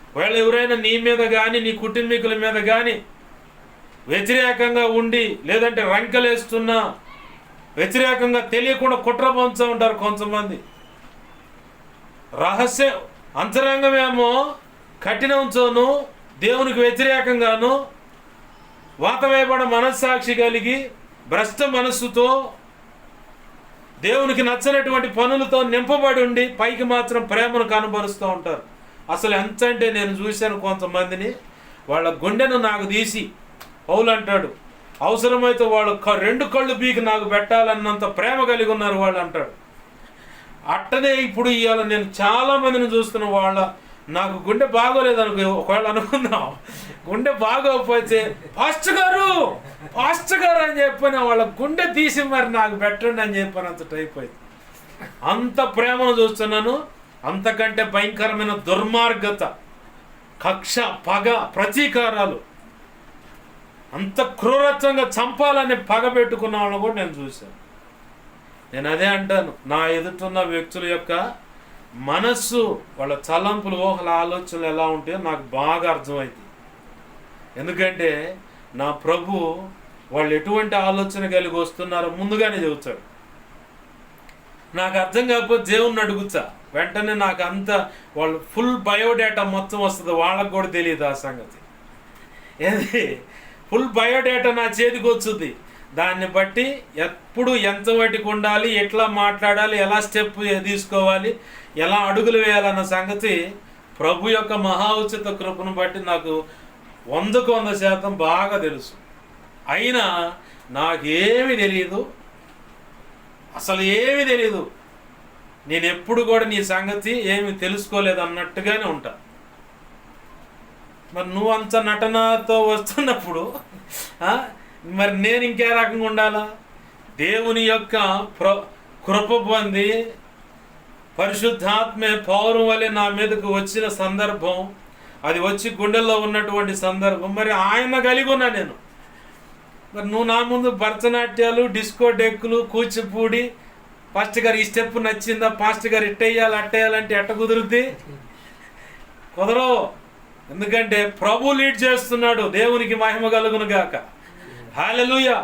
ఒకవేళ ఎవరైనా నీ మీద కానీ నీ కుటుంబీకుల మీద కానీ వ్యతిరేకంగా ఉండి, లేదంటే రంకెలేస్తున్నా, వ్యతిరేకంగా తెలియకుండా కుట్ర పంచుతూ ఉంటారు కొంతమంది. రహస్య అంతరంగమేమో కఠినంతోనూ దేవునికి వ్యతిరేకంగాను వాత వేయబడ మనస్సాక్షి కలిగి భ్రష్ట మనస్సుతో దేవునికి నచ్చనటువంటి పనులతో నింపబడి ఉండి పైకి మాత్రం ప్రేమను కనబరుస్తూ ఉంటారు. అసలు ఎంత అంటే నేను చూశాను కొంతమందిని, వాళ్ళ గుండెను నాకు తీసి, పౌలు అంటాడు, అవసరమైతే వాళ్ళు 2 కళ్ళు పీకి నాకు పెట్టాలన్నంత ప్రేమ కలిగి ఉన్నారు వాళ్ళు అంటాడు. అట్టనే ఇప్పుడు ఇవాళ నేను చాలా మందిని చూస్తున్న, వాళ్ళ నాకు గుండె బాగోలేదు ఒకవేళ అనుకుందాం, గుండె బాగోకపోతే పాస్టర్ గారు అని చెప్పిన వాళ్ళ గుండె తీసి మరి నాకు పెట్టండి అని చెప్పినంత టైప్ అయింది. అంత ప్రేమను చూస్తున్నాను. అంతకంటే భయంకరమైన దుర్మార్గత, కక్ష, పగ, ప్రతీకారాలు, అంత క్రూరత్వంగా చంపాలని పగ పెట్టుకున్న వాళ్ళని కూడా నేను చూశాను. నేను అదే అంటాను, నా ఎదుటిన్న వ్యక్తుల యొక్క మనస్సు, వాళ్ళ తలంపులు, ఊహల ఆలోచనలు ఎలా ఉంటాయో నాకు బాగా అర్థమైంది. ఎందుకంటే నా ప్రభు వాళ్ళు ఎటువంటి ఆలోచన కలిగి వస్తున్నారో ముందుగానే చెబుతాడు. నాకు అర్థం కాకపోతే దేవుణ్ణి అడుగుతా, వెంటనే నాకు అంత వాళ్ళు ఫుల్ బయోడేటా మొత్తం వస్తుంది. వాళ్ళకు కూడా తెలియదు ఆ సంగతి. ఏది ఫుల్ బయోడేటా నా చేతికి వచ్చుద్ది. దాన్ని బట్టి ఎప్పుడు ఎంత వాటికి ఉండాలి, ఎట్లా మాట్లాడాలి, ఎలా స్టెప్ తీసుకోవాలి, ఎలా అడుగులు వేయాలన్న సంగతి ప్రభు యొక్క మహా ఉచిత కృపను బట్టి నాకు 100కు 100% బాగా తెలుసు. అయినా నాకేమీ తెలియదు, అసలు ఏమీ తెలియదు. నేను ఎప్పుడు కూడా నీ సంగతి ఏమి తెలుసుకోలేదు అన్నట్టుగానే ఉంటా. మరి నువ్వు అంత నటనతో వస్తున్నప్పుడు మరి నేను ఇంకే రకంగా ఉండాలా? దేవుని యొక్క కృప పొంది పరిశుద్ధాత్మే పౌరం వలె నా మీదకు వచ్చిన సందర్భం, అది వచ్చి గుండెల్లో ఉన్నటువంటి సందర్భం, మరి ఆయన కలిగి ఉన్నా నేను. మరి నువ్వు నా ముందు భరతనాట్యాలు, డిస్కో డెక్కులు, కూచిపూడి, పాస్టర్ గారు ఈ స్టెప్ నచ్చిందా, పాస్టర్ గారు అట్టేయాలంటే ఎట్ట కుదురుద్ది? కుదరవు. ఎందుకంటే ప్రభు లీడ్ చేస్తున్నాడు. దేవునికి మహిమ కలుగును గాక. హల్లెలూయా.